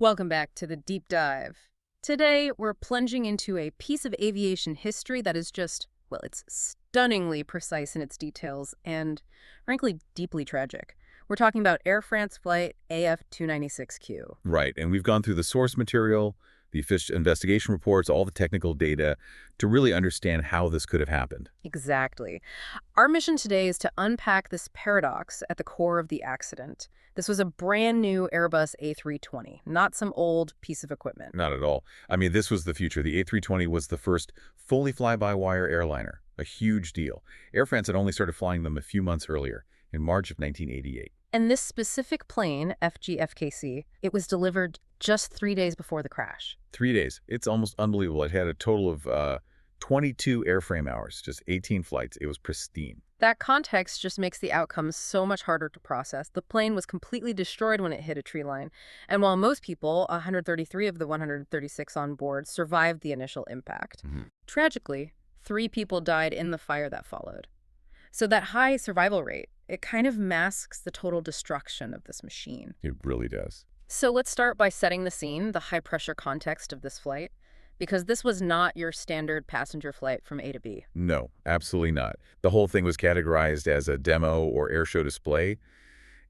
Welcome back to the Deep Dive. Today, we're plunging into a piece of aviation history that is just, well, it's stunningly precise in its details and, frankly, deeply tragic. We're talking about Air France flight AF296Q. Right, and we've gone through the source material, the investigation reports, all the technical data to really understand how this could have happened. Exactly. Our mission today is to unpack this paradox at the core of the accident. This was a brand new Airbus A320, not some old piece of equipment. Not at all. I mean, this was the future. The A320 was the first fully fly-by-wire airliner, a huge deal. Air France had only started flying them a few months earlier, in March of 1988. And this specific plane, FGFKC, it was delivered just 3 days before the crash. 3 days. It's almost unbelievable. It had a total of 22 airframe hours, just 18 flights. It was pristine. That context just makes the outcome so much harder to process. The plane was completely destroyed when it hit a tree line. And while most people, 133 of the 136 on board, survived the initial impact, tragically, 3 people died in the fire that followed. So that high survival rate, it kind of masks the total destruction of this machine. It really does. So let's start by setting the scene, the high-pressure context of this flight, because this was not your standard passenger flight from A to B. No, absolutely not. The whole thing was categorized as a demo or air show display.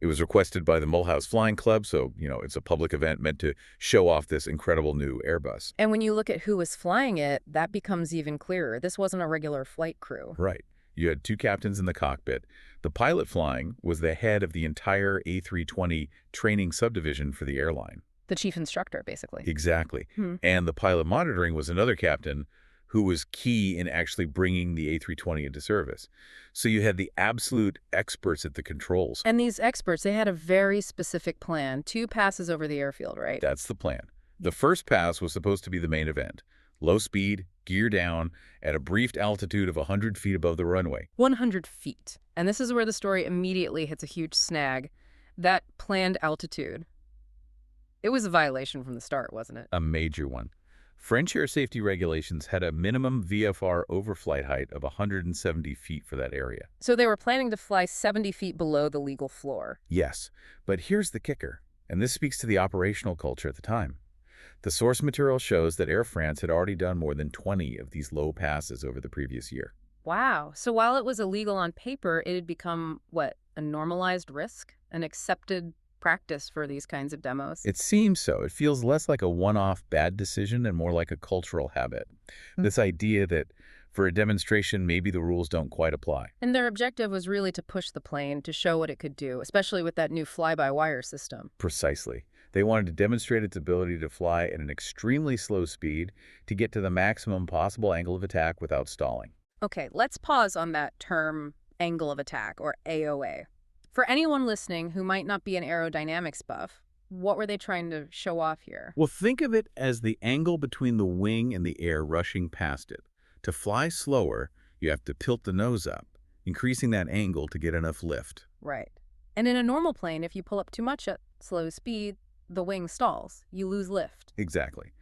It was requested by the Mulhouse Flying Club, so, it's a public event meant to show off this incredible new Airbus. And when you look at who was flying it, that becomes even clearer. This wasn't a regular flight crew. Right. You had 2 captains in the cockpit. The pilot flying was the head of the entire A320 training subdivision for the airline. The chief instructor, basically. Exactly. And the pilot monitoring was another captain who was key in actually bringing the A320 into service. So you had the absolute experts at the controls. And these experts, they had a very specific plan. 2 passes over the airfield, right? That's the plan. The first pass was supposed to be the main event. Low speed, gear down, at a briefed altitude of 100 feet above the runway. 100 feet. And this is where the story immediately hits a huge snag. That planned altitude. It was a violation from the start, wasn't it? A major one. French air safety regulations had a minimum VFR overflight height of 170 feet for that area. So they were planning to fly 70 feet below the legal floor. Yes, but here's the kicker, and this speaks to the operational culture at the time. The source material shows that Air France had already done more than 20 of these low passes over the previous year. Wow. So while it was illegal on paper, it had become, what, a normalized risk? An accepted practice for these kinds of demos? It seems so. It feels less like a one-off bad decision and more like a cultural habit. This idea that for a demonstration, maybe the rules don't quite apply. And their objective was really to push the plane, to show what it could do, especially with that new fly-by-wire system. Precisely. They wanted to demonstrate its ability to fly at an extremely slow speed to get to the maximum possible angle of attack without stalling. Okay, let's pause on that term, angle of attack, or AOA. For anyone listening who might not be an aerodynamics buff, what were they trying to show off here? Well, think of it as the angle between the wing and the air rushing past it. To fly slower, you have to tilt the nose up, increasing that angle to get enough lift. Right. And in a normal plane, if you pull up too much at slow speed, the wing stalls. You lose lift. Exactly.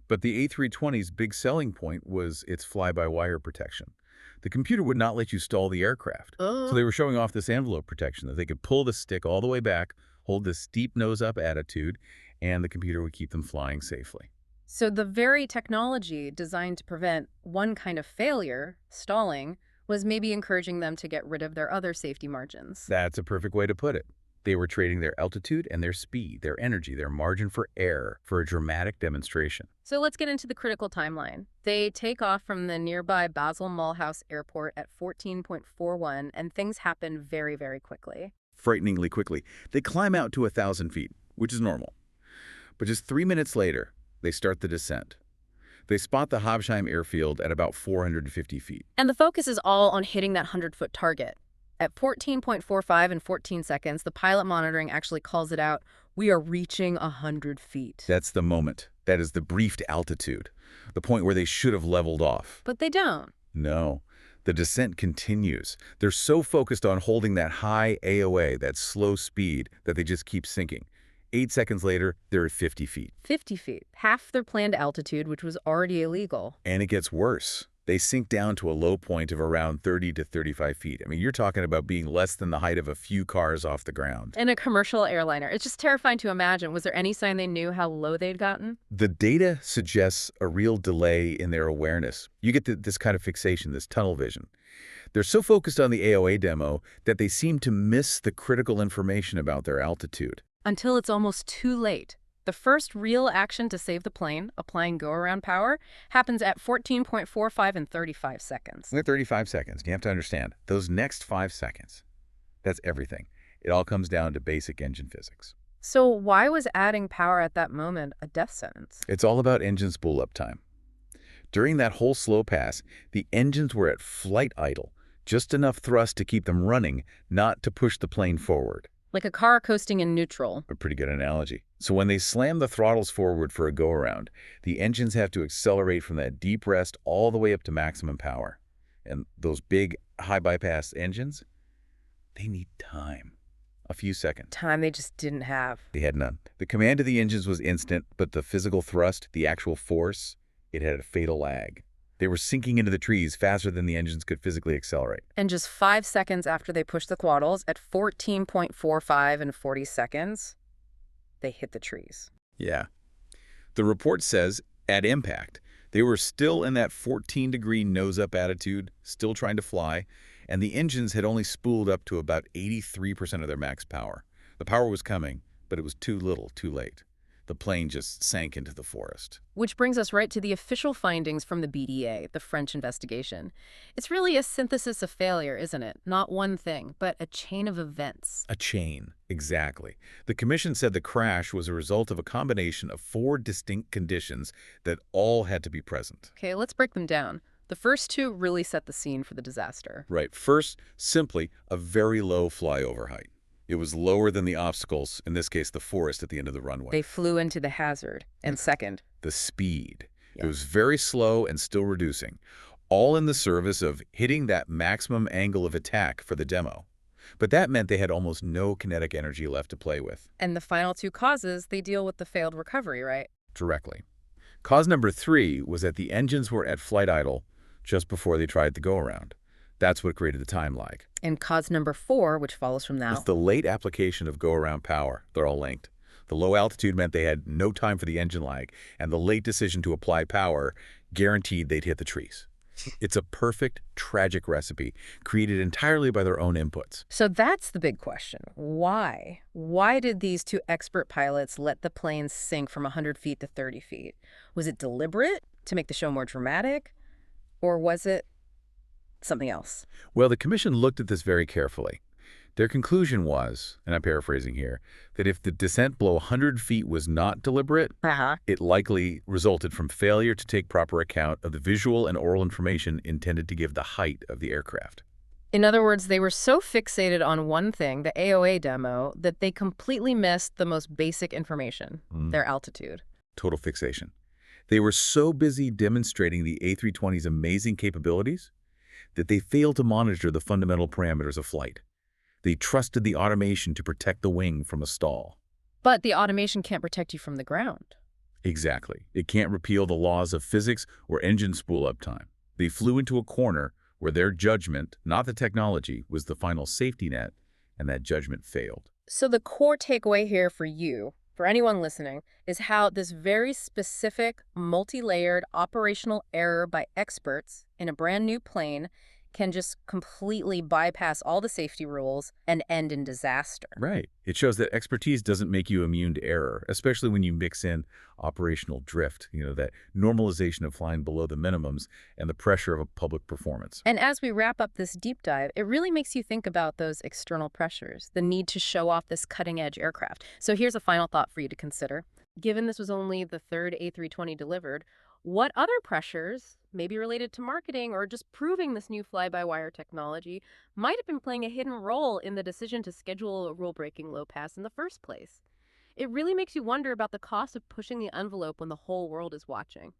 But the A320's big selling point was its fly-by-wire protection. The computer would not let you stall the aircraft. So they were showing off this envelope protection, that they could pull the stick all the way back, hold this steep nose-up attitude, and the computer would keep them flying safely. So the very technology designed to prevent one kind of failure, stalling, was maybe encouraging them to get rid of their other safety margins. That's a perfect way to put it. They were trading their altitude and their speed, their energy, their margin for error for a dramatic demonstration. So let's get into the critical timeline. They take off from the nearby Basel Mulhouse Airport at 14.41, and things happen very, very quickly. Frighteningly quickly. They climb out to 1,000 feet, which is normal. But just 3 minutes later, they start the descent. They spot the Habsheim airfield at about 450 feet. And the focus is all on hitting that 100-foot target. At 14.45 and 14 seconds, the pilot monitoring actually calls it out. We are reaching 100 feet. That's the moment. That is the briefed altitude, the point where they should have leveled off. But they don't. No. The descent continues. They're so focused on holding that high AOA, that slow speed, that they just keep sinking. 8 seconds later, they're at 50 feet. 50 feet. Half their planned altitude, which was already illegal. And it gets worse. They sink down to a low point of around 30 to 35 feet. I mean, you're talking about being less than the height of a few cars off the ground. In a commercial airliner. It's just terrifying to imagine. Was there any sign they knew how low they'd gotten? The data suggests a real delay in their awareness. You get this kind of fixation, this tunnel vision. They're so focused on the AOA demo that they seem to miss the critical information about their altitude. Until it's almost too late. The first real action to save the plane, applying go-around power, happens at 14.45 and 35 seconds. We're at 35 seconds. You have to understand, those next 5 seconds, that's everything. It all comes down to basic engine physics. So why was adding power at that moment a death sentence? It's all about engine spool-up time. During that whole slow pass, the engines were at flight idle, just enough thrust to keep them running, not to push the plane forward. Like a car coasting in neutral. A pretty good analogy. So when they slam the throttles forward for a go-around, the engines have to accelerate from that deep rest all the way up to maximum power. And those big, high-bypass engines, they need time. A few seconds. Time they just didn't have. They had none. The command of the engines was instant, but the physical thrust, the actual force, it had a fatal lag. They were sinking into the trees faster than the engines could physically accelerate. And just 5 seconds after they pushed the throttles, at 14.45 and 40 seconds, they hit the trees. Yeah. The report says, at impact, they were still in that 14-degree nose-up attitude, still trying to fly, and the engines had only spooled up to about 83% of their max power. The power was coming, but it was too little, too late. The plane just sank into the forest. Which brings us right to the official findings from the BDA, the French investigation. It's really a synthesis of failure, isn't it? Not one thing, but a chain of events. A chain, exactly. The commission said the crash was a result of a combination of 4 distinct conditions that all had to be present. Okay, let's break them down. The first 2 really set the scene for the disaster. Right. First, simply a very low flyover height. It was lower than the obstacles, in this case the forest at the end of the runway. They flew into the hazard. And second, the speed. Yeah. It was very slow and still reducing, all in the service of hitting that maximum angle of attack for the demo. But that meant they had almost no kinetic energy left to play with. And the final 2 causes, they deal with the failed recovery, right? Directly. Cause number 3 was that the engines were at flight idle just before they tried the go-around. That's what created the time lag. And cause number 4, which follows from that, was the late application of go-around power. They're all linked. The low altitude meant they had no time for the engine lag, and the late decision to apply power guaranteed they'd hit the trees. It's a perfect, tragic recipe, created entirely by their own inputs. So that's the big question. Why? Why did these 2 expert pilots let the plane sink from 100 feet to 30 feet? Was it deliberate to make the show more dramatic? Or was it something else? Well, the commission looked at this very carefully. Their conclusion was, and I'm paraphrasing here, that if the descent below 100 feet was not deliberate, it likely resulted from failure to take proper account of the visual and oral information intended to give the height of the aircraft. In other words, they were so fixated on one thing, the AOA demo, that they completely missed the most basic information, their altitude. Total fixation. They were so busy demonstrating the A320's amazing capabilities that they failed to monitor the fundamental parameters of flight. They trusted the automation to protect the wing from a stall. But the automation can't protect you from the ground. Exactly. It can't repeal the laws of physics or engine spool-up time. They flew into a corner where their judgment, not the technology, was the final safety net, and that judgment failed. So the core takeaway here for you, for anyone listening, is how this very specific, multi-layered operational error by experts in a brand new plane can just completely bypass all the safety rules and end in disaster. Right. It shows that expertise doesn't make you immune to error, especially when you mix in operational drift, that normalization of flying below the minimums and the pressure of a public performance. And as we wrap up this deep dive, it really makes you think about those external pressures, the need to show off this cutting-edge aircraft. So here's a final thought for you to consider. Given this was only the 3rd A320 delivered, what other pressures, maybe related to marketing or just proving this new fly-by-wire technology, might have been playing a hidden role in the decision to schedule a rule-breaking low pass in the first place? It really makes you wonder about the cost of pushing the envelope when the whole world is watching.